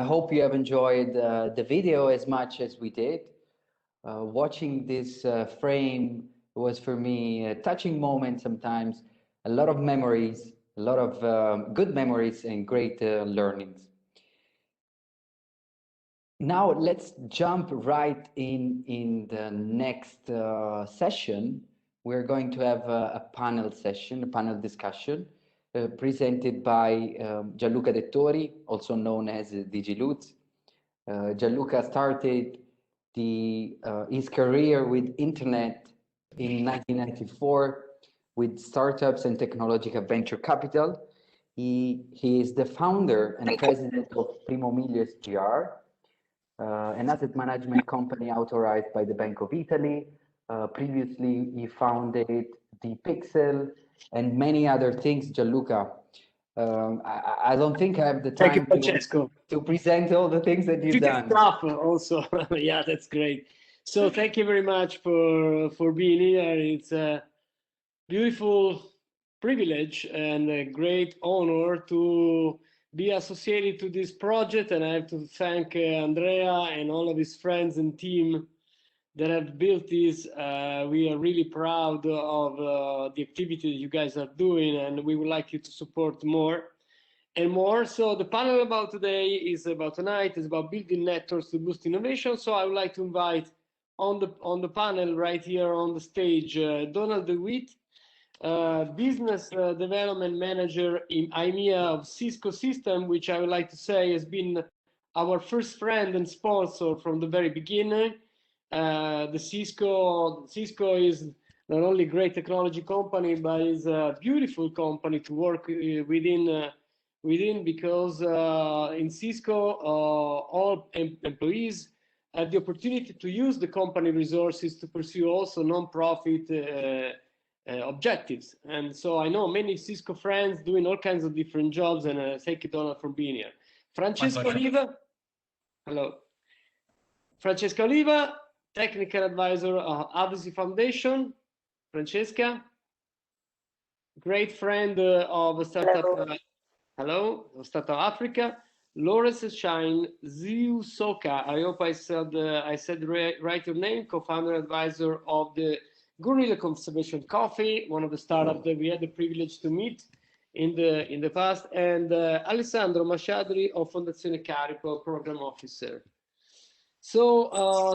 I hope you have enjoyed the video as much as we did. Watching this frame was for me a touching moment sometimes, a lot of memories, a lot of good memories and great learnings. Now let's jump right in the next session. We're going to have a panel session, a panel discussion presented by Gianluca Dettori, also known as DigiLutz. Gianluca started his career with internet in 1994 with startups and technological venture capital. He is the founder and president of Primo Miglio SGR, an asset management company authorized by the Bank of Italy. Previously, he founded the Pixel and many other things. Gianluca, I don't think I have the time to present all the things that you've done. Stuff also. Yeah, that's great. So thank you very much for being here. It's a beautiful privilege and a great honor to be associated to this project, and I have to thank Andrea and all of his friends and team that have built this. We are really proud of the activity you guys are doing, and we would like you to support more and more. So the panel about today is about tonight is about building networks to boost innovation. So I would like to invite on the panel right here on the stage Donald DeWitt, business development manager in IMEA of Cisco System, which I would like to say has been our first friend and sponsor from the very beginning. The Cisco is not only a great technology company, but is a beautiful company to work within because in Cisco all employees have the opportunity to use the company resources to pursue also non-profit objectives. And so I know many Cisco friends doing all kinds of different jobs, and thank you, Donald, for being here. Francesca Oliva, hello. Francesca Oliva, technical advisor of Advocacy Foundation. Francesca, great friend of Startup. Hello, Startup Africa. Lawrence Shine Ziusoka, I hope I said right your name, co-founder advisor of the Gorilla Conservation Coffee, one of the startups that we had the privilege to meet in the past, and Alessandro Machadri of Fondazione Carico, program officer. So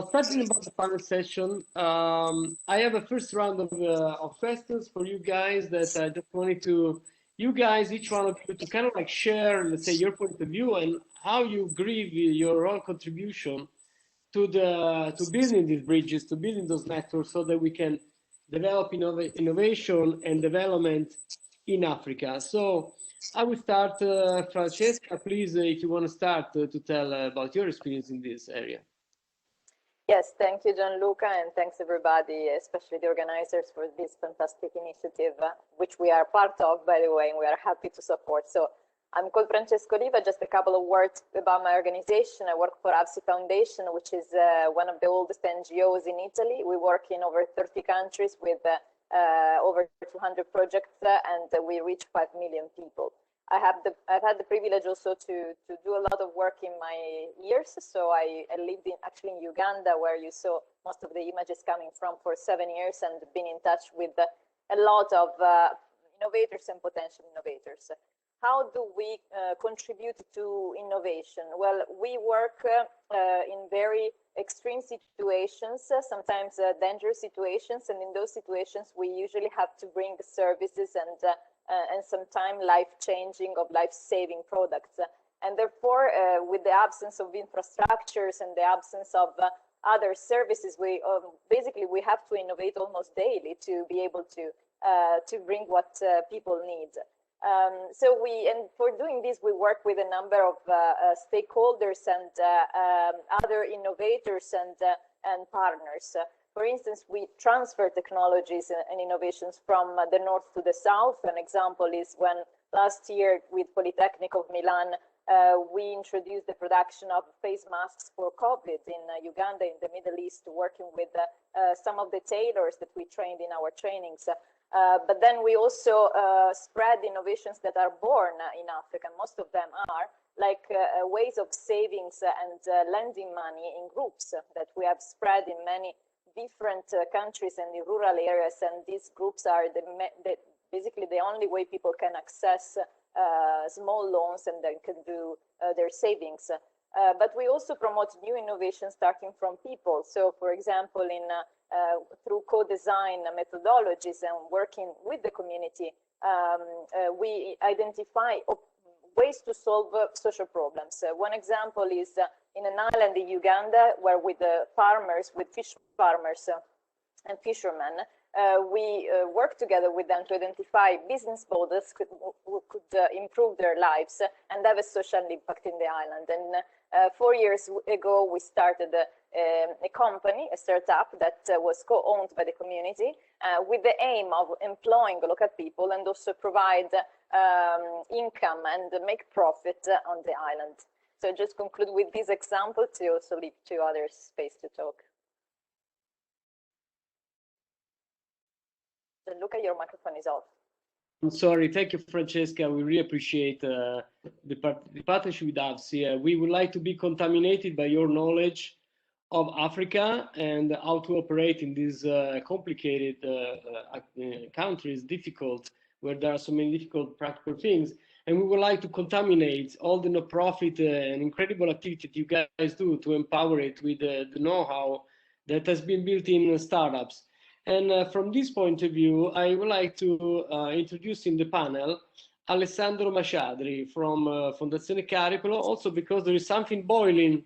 starting about the panel session, I have a first round of questions for you guys that I just wanted to, you guys, each one of you, to kind of like share, let's say, your point of view and how you grieve your own contribution to building these bridges, to building those networks, so that we can develop innovation and development in Africa. So I will start, Francesca, please, if you want to start to tell about your experience in this area. Yes, thank you, Gianluca, and thanks everybody, especially the organizers, for this fantastic initiative, which we are part of, by the way, and we are happy to support. So I'm called Francesca Oliva. Just a couple of words about my organization. I work for Advocacy Foundation, which is one of the oldest NGOs in Italy. We work in over 30 countries with over 200 projects, and we reach 5 million people. I've had the privilege also to do a lot of work in my years. So I lived actually in Uganda, where you saw most of the images coming from, for 7 years, and been in touch with a lot of innovators and potential innovators. How do we contribute to innovation? Well, we work in very extreme situations, sometimes dangerous situations, and in those situations we usually have to bring services and sometimes life-changing or life-saving products. And therefore, with the absence of infrastructures and the absence of other services, we basically we have to innovate almost daily to be able to bring what people need. And for doing this, we work with a number of stakeholders and other innovators and partners. For instance, we transfer technologies and innovations from the north to the south. An example is when last year with Polytechnic of Milan, we introduced the production of face masks for COVID in Uganda, in the Middle East, working with some of the tailors that we trained in our trainings. But then we also spread innovations that are born in Africa. Most of them are ways of savings and lending money in groups that we have spread in many different countries and in rural areas, and these groups are basically the only way people can access small loans and then can do their savings. But we also promote new innovations starting from people. So, for example, through co-design methodologies and working with the community, we identify ways to solve social problems. One example is in an island in Uganda, where with farmers, with fish farmers and fishermen, we work together with them to identify business models who could improve their lives and have a social impact in the island. And 4 years ago, we started a company, a startup that was co-owned by the community with the aim of employing local people and also provide income and make profit on the island. So just conclude with this example to also leave to others space to talk. Luca, your microphone is off. I'm sorry. Thank you, Francesca. We really appreciate the partnership with us here. We would like to be contaminated by your knowledge of Africa and how to operate in these complicated countries, difficult, where there are so many difficult practical things. And we would like to contaminate all the no-profit and incredible activity that you guys do to empower it with the know-how that has been built in startups. And from this point of view, I would like to introduce in the panel Alessandro Machadri from Fondazione Caripolo, also because there is something boiling.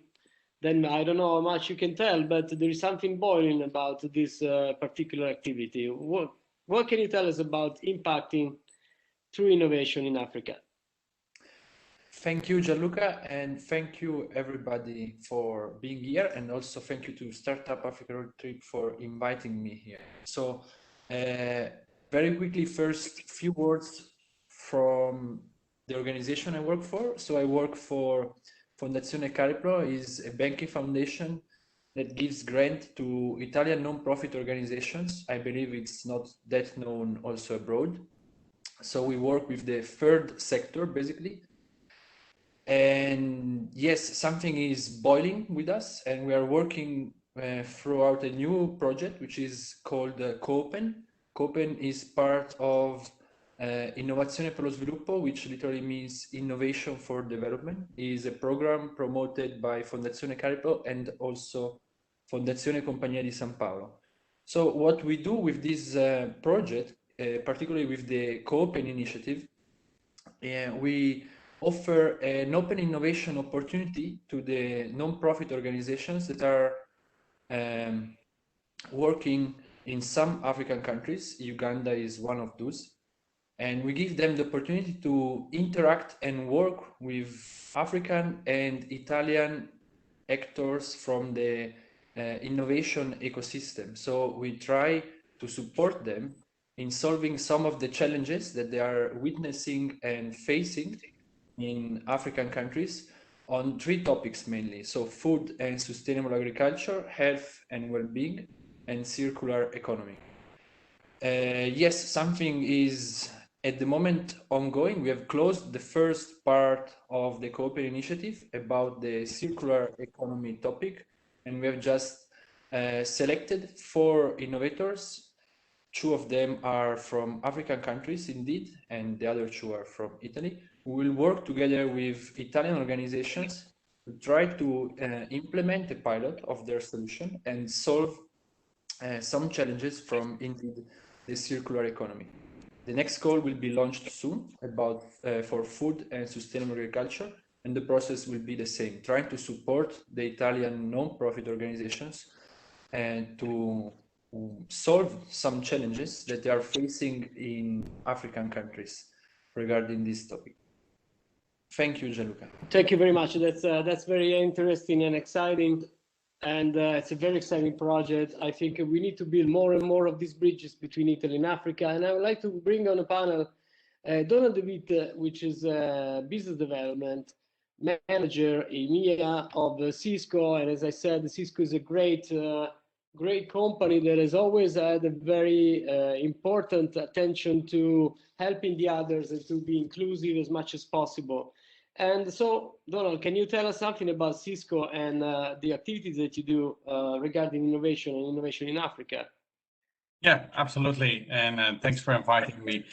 Then I don't know how much you can tell, but there is something boiling about this particular activity. What can you tell us about impacting through innovation in Africa? Thank you, Gianluca, and thank you everybody for being here, and also thank you to Startup Africa Roadtrip for inviting me here. So very quickly, first few words from the organization I work for. So I work for Fondazione Caripolo, is a banking foundation that gives grant to Italian non-profit organizations. I believe it's not that known also abroad. So we work with the third sector, basically. And yes, something is boiling with us, and we are working throughout a new project, which is called COPEN. COPEN is part of Innovazione per lo Sviluppo, which literally means innovation for development. It is a program promoted by Fondazione Caripolo and also Fondazione Compagnia di San Paolo. So what we do with this project, particularly with the COPEN initiative, we offer an open innovation opportunity to the non-profit organizations that are working in some African countries. Uganda is one of those. And we give them the opportunity to interact and work with African and Italian actors from the innovation ecosystem. So we try to support them in solving some of the challenges that they are witnessing and facing in African countries on 3 topics mainly. So food and sustainable agriculture, health and well-being, and circular economy. Yes, something is at the moment ongoing. We have closed the first part of the COPEN initiative about the circular economy topic, and we have just selected 4 innovators. 2 of them are from African countries indeed, and the other 2 are from Italy. We will work together with Italian organizations to try to implement a pilot of their solution and solve some challenges from indeed the circular economy. The next call will be launched soon about for food and sustainable agriculture, and the process will be the same, trying to support the Italian non-profit organizations and to solve some challenges that they are facing in African countries regarding this topic. Thank you, Gianluca. Thank you very much. That's very interesting and exciting, and it's a very exciting project. I think we need to build more and more of these bridges between Italy and Africa. And I would like to bring on a panel Donald DeWitt, which is business development manager EMEA of Cisco. And as I said, Cisco is a great company that has always had a very important attention to helping the others and to be inclusive as much as possible. And so, Donald, can you tell us something about Cisco and the activities that you do regarding innovation and innovation in Africa? Yeah, absolutely. And thanks for inviting me.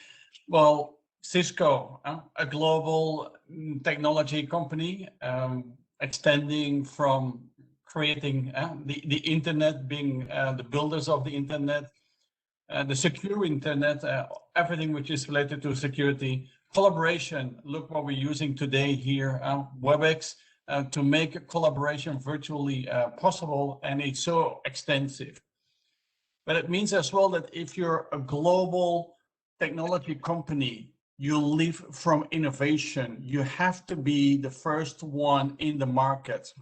Well, Cisco, a global technology company, extending from creating the internet, being the builders of the internet, the secure internet, everything which is related to security, collaboration. Look what we're using today here, WebEx, to make collaboration virtually possible, and it's so extensive. But it means as well that if you're a global technology company, you live from innovation. You have to be the first one in the market.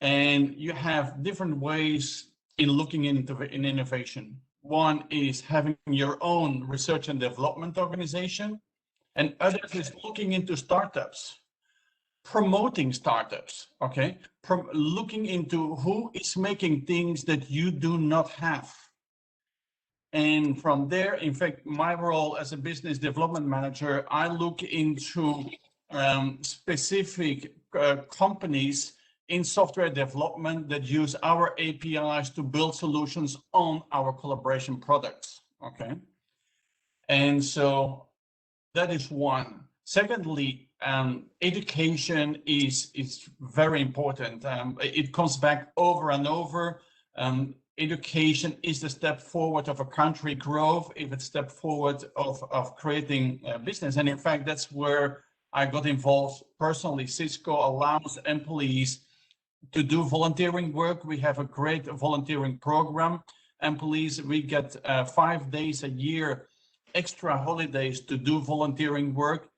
And you have different ways in looking into innovation. One is having your own research and development organization, and others is looking into startups, promoting startups, okay? Looking into who is making things that you do not have. And from there, in fact, my role as a business development manager, I look into specific companies in software development that use our APIs to build solutions on our collaboration products, okay? And so that is one. Secondly, education is very important. It comes back over and over. Education is the step forward of a country growth, if it's step forward of creating a business. And in fact, that's where I got involved personally. Cisco allows employees to do volunteering work. We have a great volunteering program. Employees, we get 5 days a year extra holidays to do volunteering work.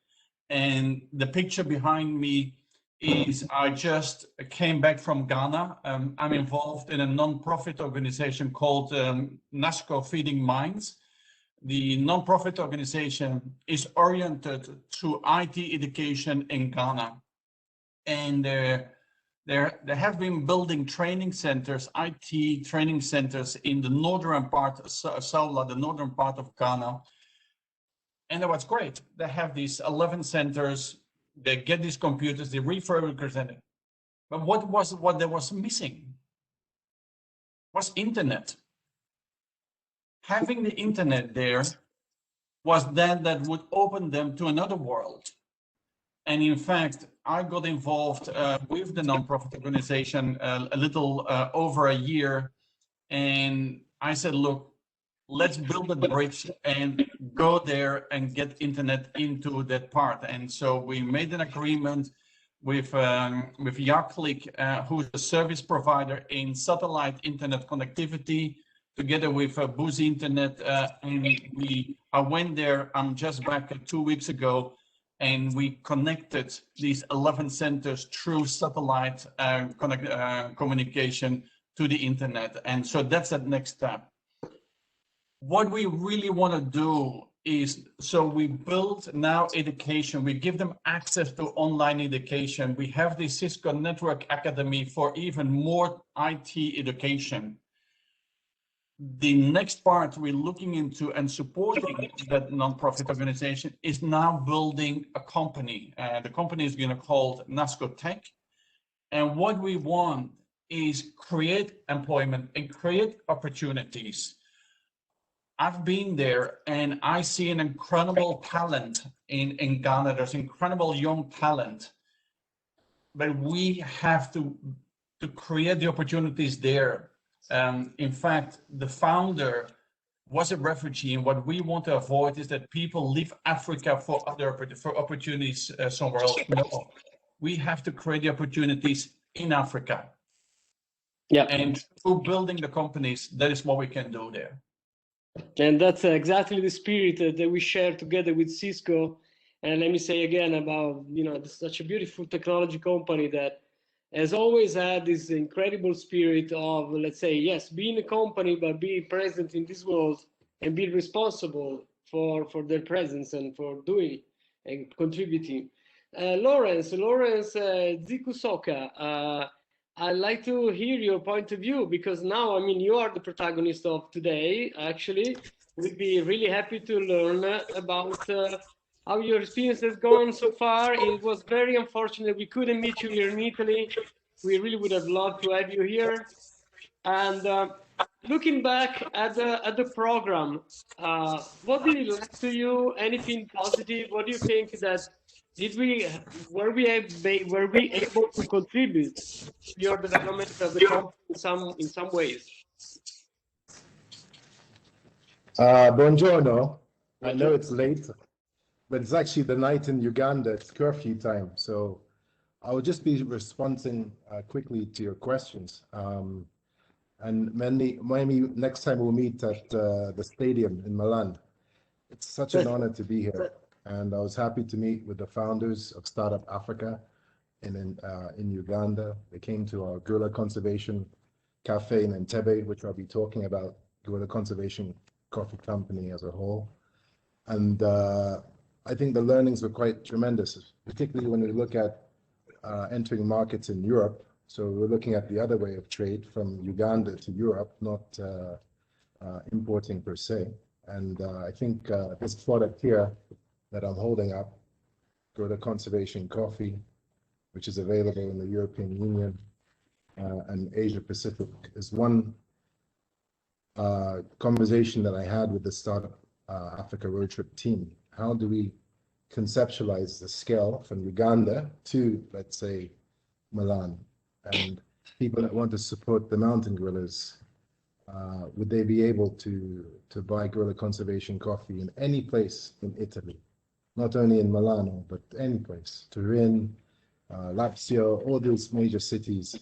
And the picture behind me is I just came back from Ghana. I'm involved in a non-profit organization called NASCO Feeding Minds. The non-profit organization is oriented to IT education in Ghana. And they have been building training centers, IT training centers in the northern part of Saula, the northern part of Ghana. And that was great. They have these 11 centers, they get these computers, they refurbish it. But what they was missing was internet. Having the internet there was that would open them to another world. And in fact, I got involved with the nonprofit organization a little over a year. And I said, look, let's build a bridge and go there and get internet into that part. And so we made an agreement with Yaklik, who's a service provider in satellite internet connectivity, together with Booz Internet. And I went there, I'm just back 2 weeks ago, and we connected these 11 centers through satellite communication to the internet. And so that's the next step. What we really want to do is, so we build now education, we give them access to online education. We have the Cisco Network Academy for even more IT education. The next part we're looking into and supporting that nonprofit organization is now building a company. The company is going to be called NASCO Tech. And what we want is create employment and create opportunities. I've been there and I see an incredible talent in Ghana. There's incredible young talent, but we have to create the opportunities there. In fact, the founder was a refugee, and what we want to avoid is that people leave Africa for opportunities somewhere else. No, we have to create the opportunities in Africa. Yeah. And through building the companies, that is what we can do there. And that's exactly the spirit that we share together with Cisco. And let me say again about, such a beautiful technology company that has always had this incredible spirit of, let's say, yes, being a company, but being present in this world and being responsible for their presence and for doing and contributing. Lawrence Zikusoka, I'd like to hear your point of view, because now, you are the protagonist of today, actually. We'd be really happy to learn about how your experience has gone so far. It was very unfortunate we couldn't meet you here in Italy. We really would have loved to have you here. And looking back at the program, what did it like to you? Anything positive? What do you think that were we able to contribute to your development of the company in some ways? Buongiorno. I know it's late, but it's actually the night in Uganda. It's curfew time, so I will just be responding quickly to your questions. And maybe next time we'll meet at the stadium in Milan. It's such an honor to be here, and I was happy to meet with the founders of Startup Africa in Uganda. They came to our gorilla conservation cafe in Entebbe, which I'll be talking about, gorilla conservation coffee company as a whole. And I think the learnings were quite tremendous, particularly when we look at entering markets in Europe. So we're looking at the other way of trade from Uganda to Europe, not importing per se. And I think this product here that I'm holding up, gorilla conservation coffee, which is available in the European Union and Asia Pacific, is one conversation that I had with the Startup Africa Roadtrip team. How do we conceptualize the scale from Uganda to, let's say, Milan? And people that want to support the mountain gorillas, would they be able to buy gorilla conservation coffee in any place in Italy? Not only in Milano, but any place. Turin, Lazio, all these major cities,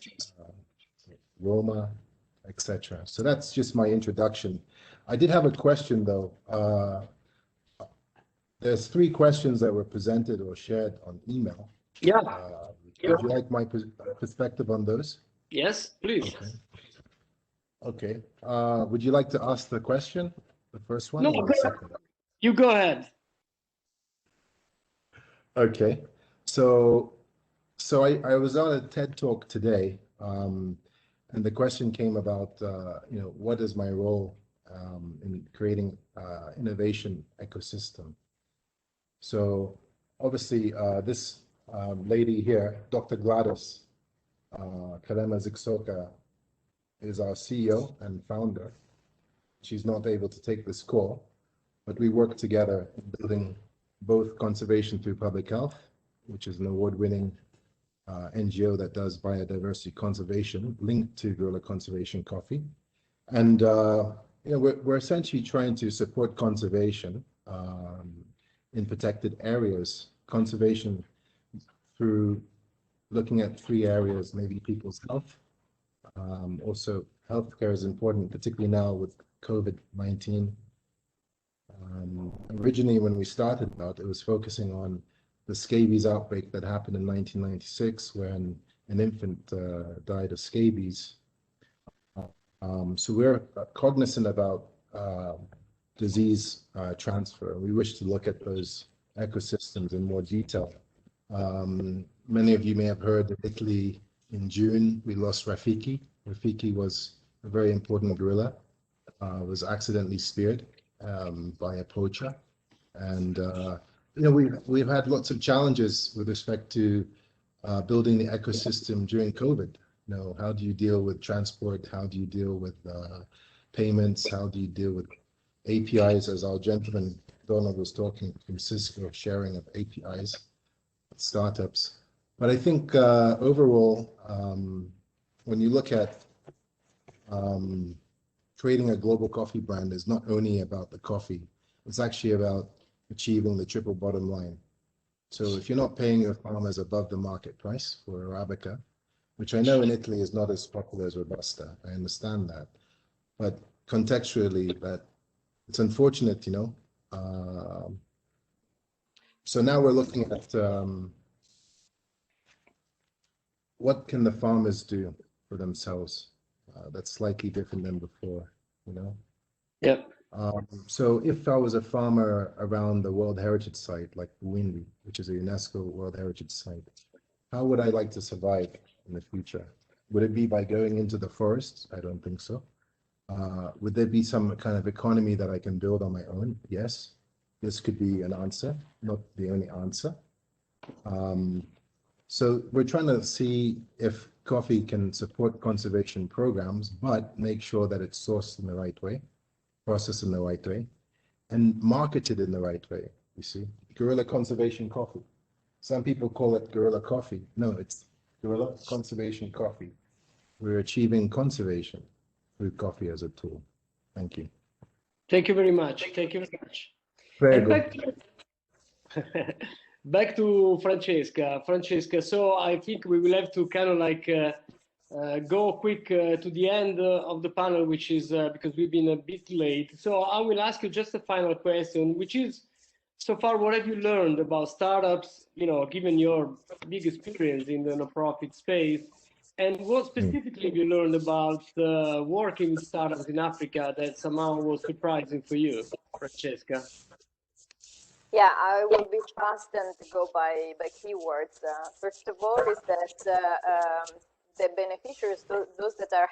Roma, etc. So that's just my introduction. I did have a question though. There's 3 questions that were presented or shared on email. Yeah. Would you like my perspective on those? Yes, please. Okay. Would you like to ask the question, the first one? No, or the second? you go ahead. Okay. So I was on a TED Talk today, and the question came about, what is my role in creating innovation ecosystem? So obviously, this lady here, Dr. Gladys Kalema Ziksoka, is our CEO and founder. She's not able to take this call, but we work together in building both Conservation Through Public Health, which is an award-winning NGO that does biodiversity conservation linked to gorilla conservation coffee. And we're essentially trying to support conservation in protected areas, conservation through looking at 3 areas, maybe people's health. Also, healthcare is important, particularly now with COVID-19. Originally, when we started out, it was focusing on the scabies outbreak that happened in 1996 when an infant died of scabies. So we're cognizant about disease transfer. We wish to look at those ecosystems in more detail. Many of you may have heard that Italy in June, we lost Rafiki. Rafiki was a very important gorilla, was accidentally speared by a poacher. And we've had lots of challenges with respect to building the ecosystem during COVID. How do you deal with transport? How do you deal with payments? How do you deal with APIs, as our gentleman Donald was talking from Cisco, sharing of APIs, startups. But I think overall, when you look at creating a global coffee brand is not only about the coffee, it's actually about achieving the triple bottom line. So if you're not paying your farmers above the market price for Arabica, which I know in Italy is not as popular as Robusta, I understand that. But contextually, that it's unfortunate, so now we're looking at what can the farmers do for themselves that's slightly different than before, Yeah. So if I was a farmer around the World Heritage Site, like Buwindi, which is a UNESCO World Heritage Site, how would I like to survive in the future? Would it be by going into the forests? I don't think so. Would there be some kind of economy that I can build on my own? Yes. this could be an answer, not the only answer. So we're trying to see if coffee can support conservation programs, but make sure that it's sourced in the right way, processed in the right way, and marketed in the right way. You see, guerrilla conservation coffee. Some people call it guerrilla coffee. No, it's guerrilla conservation coffee. We're achieving conservation through coffee as a tool. Thank you. Thank you very much. Thank you very much. Very And good. back to Francesca. Francesca, so I think we will have to kind of like go quick to the end of the panel, which is because we've been a bit late. So I will ask you just a final question, which is, so far, what have you learned about startups, you know, given your big experience in the nonprofit space? And what specifically have you learned about working with startups in Africa that somehow was surprising for you, Francesca? Yeah, I will be fast and go by keywords. First of all, is that the beneficiaries, those that are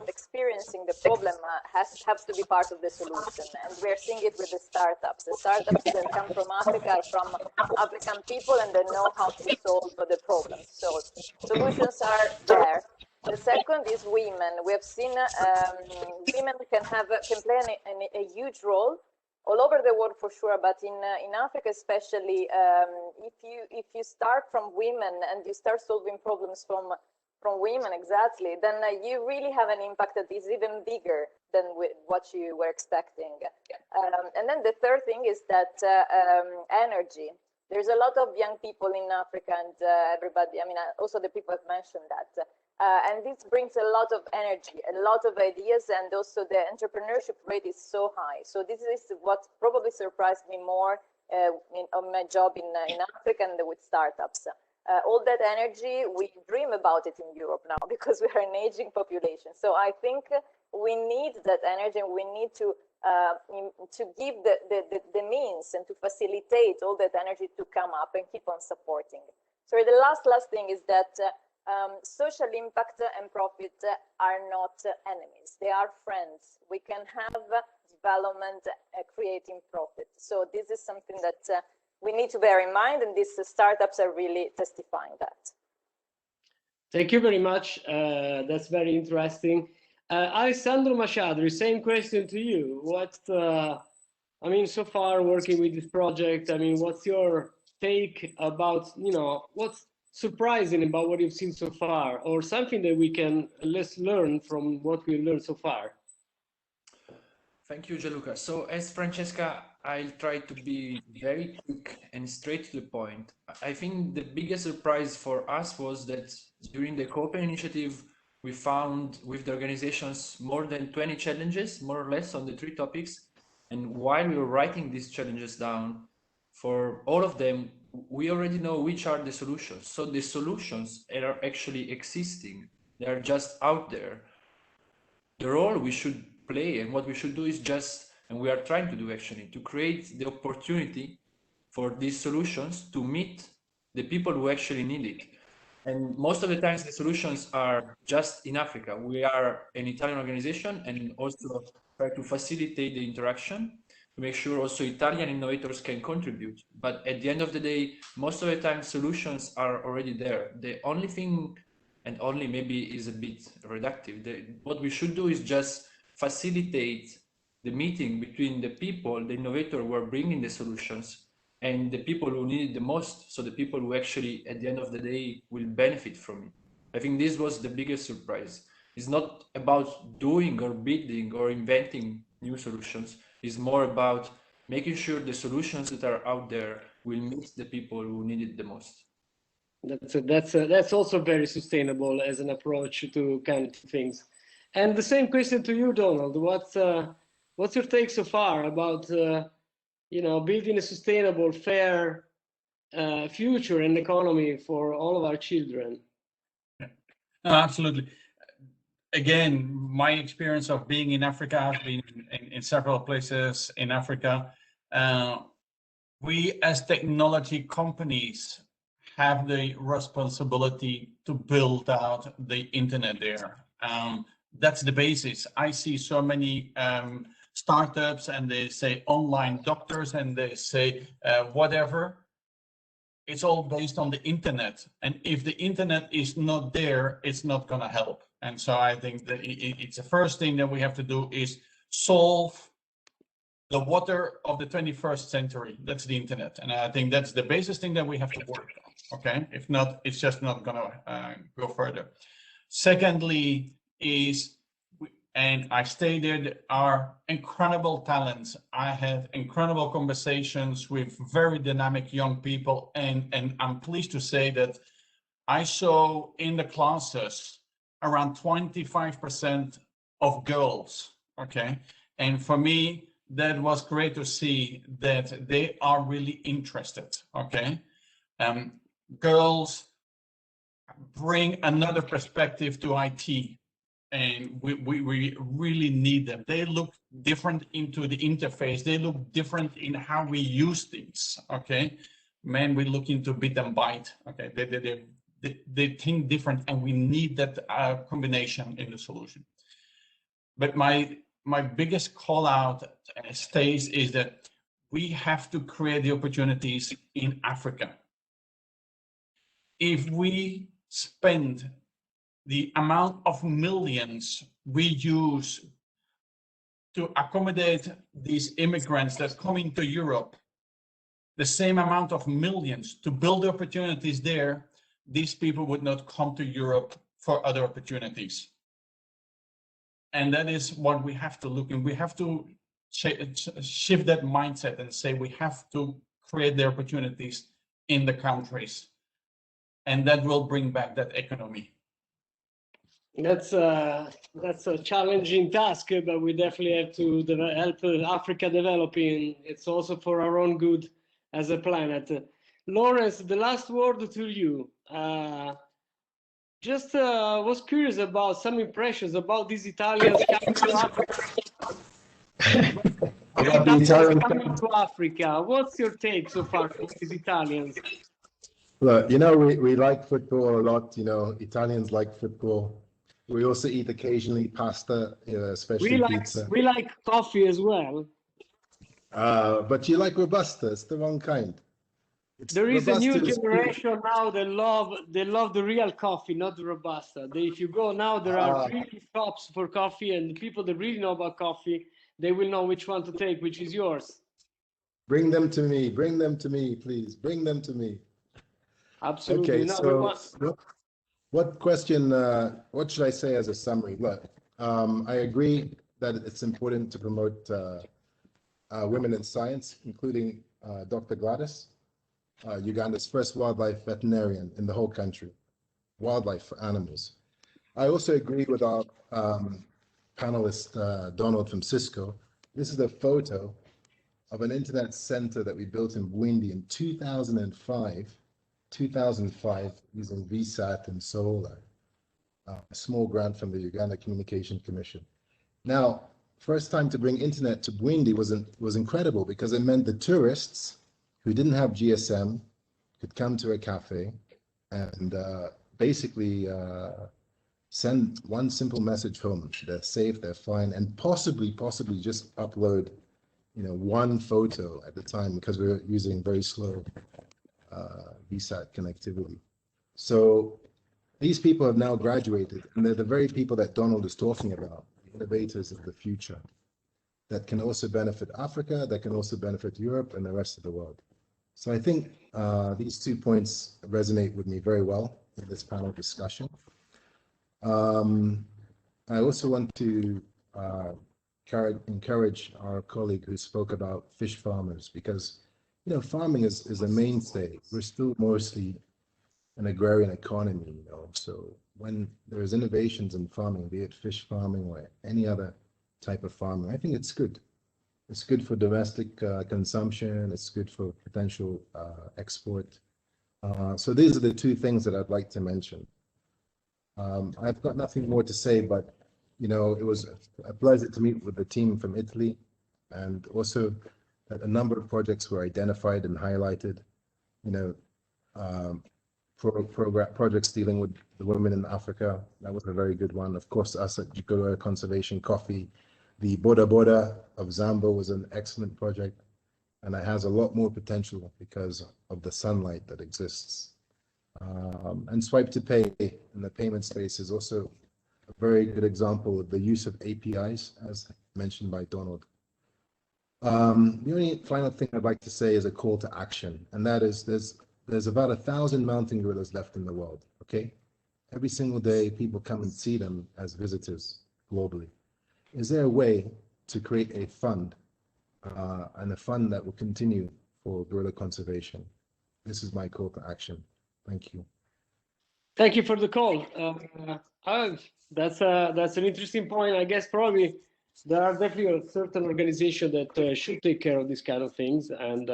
experiencing the problem, have to be part of the solution, and we're seeing it with the startups. The startups that come from Africa are from African people, and they know how to solve the problems. So solutions are there. The second is women. We have seen women can play a huge role all over the world for sure, but in Africa especially, if you start from women and you start solving problems from women, exactly, then you really have an impact that is even bigger than what you were expecting. And then the third thing is that energy. There's a lot of young people in Africa, and everybody, I mean, also the people have mentioned that. And this brings a lot of energy, a lot of ideas, and also the entrepreneurship rate is so high. So this is what probably surprised me more on my job in Africa and with startups. All that energy, we dream about it in Europe now because we are an aging population. So I think we need that energy, and we need to give the means and to facilitate all that energy to come up and keep on supporting. So the last thing is that social impact and profit are not enemies. They are friends. We can have development creating profit. So this is something that we need to bear in mind, and these startups are really testifying that. Thank you very much. That's very interesting. Alessandro Machadri, same question to you. What, I mean, so far working with this project, I mean, what's your take about, you know, what's surprising about what you've seen so far, or something that we can learn from what we've learned so far? Thank you, Gianluca. So as Francesca, I'll try to be very quick and straight to the point. I think the biggest surprise for us was that during the Co-Open initiative, we found with the organizations more than 20 challenges, more or less, on the 3 topics. And while we were writing these challenges down, for all of them, we already know which are the solutions. So the solutions are actually existing. They are just out there. The role we should play and what we should do is just, and we are trying to do actually, to create the opportunity for these solutions to meet the people who actually need it. And most of the times the solutions are just in Africa. We are an Italian organization and also try to facilitate the interaction to make sure also Italian innovators can contribute. But at the end of the day, most of the time solutions are already there. The only thing, and only maybe is a bit reductive, what we should do is just facilitate the meeting between the people, the innovator who are bringing the solutions, and the people who need it the most, so the people who actually, at the end of the day, will benefit from it. I think this was the biggest surprise. It's not about doing or building or inventing new solutions. It's more about making sure the solutions that are out there will meet the people who need it the most. That's also very sustainable as an approach to kind of things. And the same question to you, Donald. What's your take so far about you know, building a sustainable, fair future and economy for all of our children? No, absolutely. Again, my experience of being in Africa has been in several places in Africa. We as technology companies have the responsibility to build out the internet there. That's the basis. I see so many startups, and they say online doctors, and they say whatever. It's all based on the internet, and if the internet is not there, it's not going to help. And so I think that it's the first thing that we have to do is solve the water of the 21st century. That's the internet, and I think that's the basic thing that we have to work on. Okay, if not, it's just not going to go further. Secondly is, and I stated, our incredible talents. I have incredible conversations with very dynamic young people, and I'm pleased to say that I saw in the classes around 25% of girls, okay? And for me, that was great to see that they are really interested, okay? Girls bring another perspective to IT, and we really need them. They look different into the interface. They look different in how we use things, okay? Man, we look into bit and byte, okay? They think different, and we need that combination in the solution. But my biggest call out stays is that we have to create the opportunities in Africa. If we spend the amount of millions we use to accommodate these immigrants that come into Europe, the same amount of millions to build opportunities there, these people would not come to Europe for other opportunities. And that is what we have to look in. We have to shift that mindset and say we have to create the opportunities in the countries, and that will bring back that economy. That's a challenging task, but we definitely have to help Africa developing. It's also for our own good as a planet. Lawrence, the last word to you. Just was curious about some impressions about these Italians coming to Africa. Coming to Africa. What's your take so far from these Italians? Look, you know, we like football a lot. You know, Italians like football. We also eat occasionally pasta, especially pizza. We like coffee as well. But you like Robusta. It's the wrong kind. There is a new generation now that love the real coffee, not the Robusta. If you go now, there are 3 shops for coffee, and the people that really know about coffee, they will know which one to take, which is yours. Bring them to me. Bring them to me, please. Bring them to me. Absolutely. Okay, no, so what question, what should I say as a summary? Look, I agree that it's important to promote women in science, including Dr. Gladys, Uganda's first wildlife veterinarian in the whole country, wildlife for animals. I also agree with our panelist, Donald from Cisco. This is a photo of an internet center that we built in Bwindi in 2005 using VSAT and solar, a small grant from the Uganda Communication Commission. Now, first time to bring internet to Bwindi was incredible, because it meant the tourists who didn't have GSM could come to a cafe and basically send one simple message home. They're safe, they're fine, and possibly just upload, one photo at the time, because we were using very slow VSAT connectivity. So these people have now graduated, and they're the very people that Donald is talking about, the innovators of the future, that can also benefit Africa, that can also benefit Europe and the rest of the world. So I think these 2 points resonate with me very well in this panel discussion. I also want to encourage our colleague who spoke about fish farmers, because farming is a mainstay. We're still mostly an agrarian economy, so when there's innovations in farming, be it fish farming or any other type of farming, I think it's good. It's good for domestic consumption. It's good for potential export. So these are the 2 things that I'd like to mention. I've got nothing more to say, but it was a pleasure to meet with the team from Italy, and also that a number of projects were identified and highlighted. Projects dealing with the women in Africa. That was a very good one. Of course, us at Jigoro Conservation Coffee, The Boda Boda of Zambia was an excellent project, and it has a lot more potential because of the sunlight that exists. And Swipe to Pay in the payment space is also a very good example of the use of APIs, as mentioned by Donald. The only final thing I'd like to say is a call to action, and that is there's about 1,000 mountain gorillas left in the world, okay? Every single day, people come and see them as visitors globally. Is there a way to create a fund, and a fund that will continue for gorilla conservation? This is my call to action. Thank you. Thank you for the call. That's an interesting point. I guess probably there are definitely a certain organization that should take care of these kind of things, and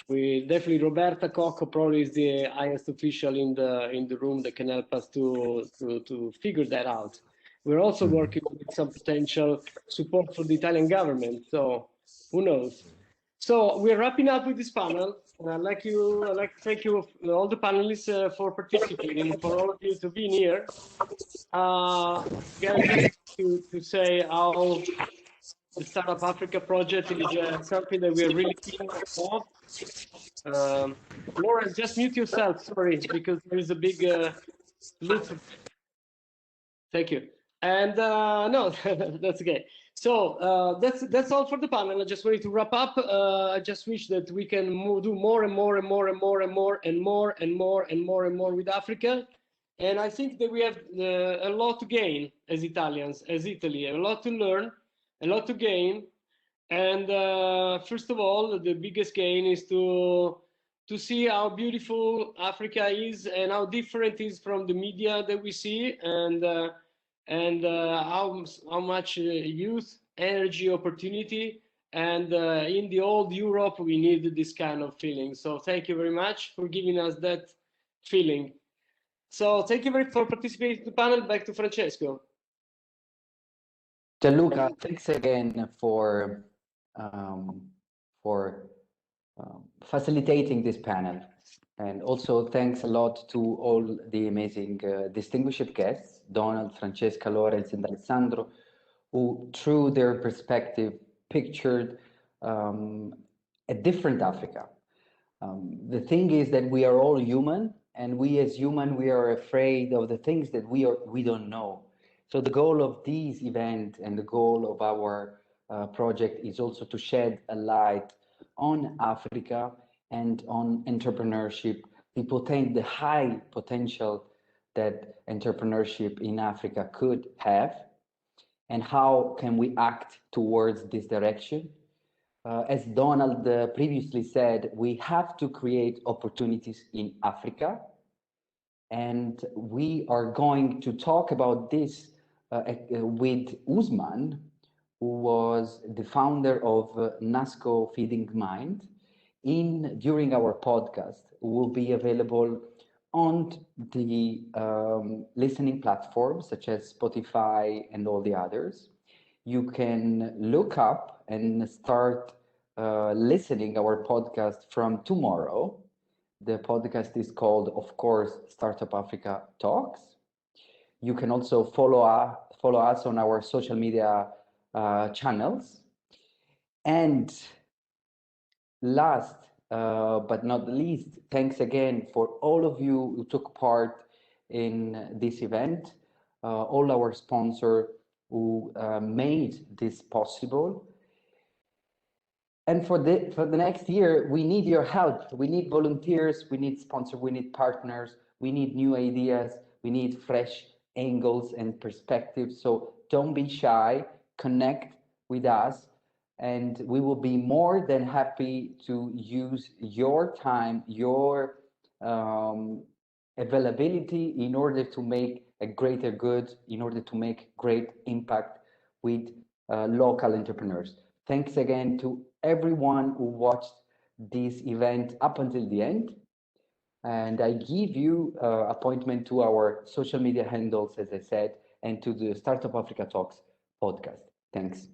we definitely Roberta Cocco probably is the highest official in the room that can help us to figure that out. We're also working with some potential support for the Italian government, so who knows. So we're wrapping up with this panel. I'd like to thank you all the panelists for participating, for all of you to be here. Again, just to say how the Startup Africa project is something that we are really keen of. Lawrence, just mute yourself, sorry, because there is a big loop. Thank you. And no, that's okay. So that's all for the panel. I just wanted to wrap up. I just wish that we can do more and more and more and more and more and more and more and more and more with Africa. And I think that we have a lot to gain as Italians, as Italy, a lot to learn, a lot to gain. And first of all, the biggest gain is to see how beautiful Africa is and how different it is from the media that we see, and how much youth, energy, opportunity, and in the old Europe we need this kind of feeling. So thank you very much for giving us that feeling. So thank you very much for participating in the panel. Back to Francesco. Gianluca, thanks again for facilitating this panel. And also thanks a lot to all the amazing distinguished guests, Donald, Francesca, Lawrence, and Alessandro, who through their perspective pictured a different Africa. The thing is that we are all human, and we as human, we are afraid of the things that we don't know. So the goal of this event and the goal of our project is also to shed a light on Africa and on entrepreneurship, the high potential that entrepreneurship in Africa could have, and how can we act towards this direction. As Donald previously said, we have to create opportunities in Africa, and we are going to talk about this with Usman, who was the founder of NASCO Feeding Mind, during our podcast. Will be available on the listening platforms such as Spotify and all the others. You can look up and start listening our podcast from tomorrow. The podcast is called, of course, Startup Africa Talks. You can also follow us on our social media channels. And last but not least, thanks again for all of you who took part in this event, all our sponsors who made this possible. And for the next year, we need your help. We need volunteers, we need sponsors, we need partners, we need new ideas, we need fresh angles and perspectives. So don't be shy, connect with us, and we will be more than happy to use your time, your availability in order to make a greater good, in order to make great impact with local entrepreneurs. Thanks again to everyone who watched this event up until the end. And I give you appointment to our social media handles, as I said, and to the Startup Africa Talks podcast. Thanks.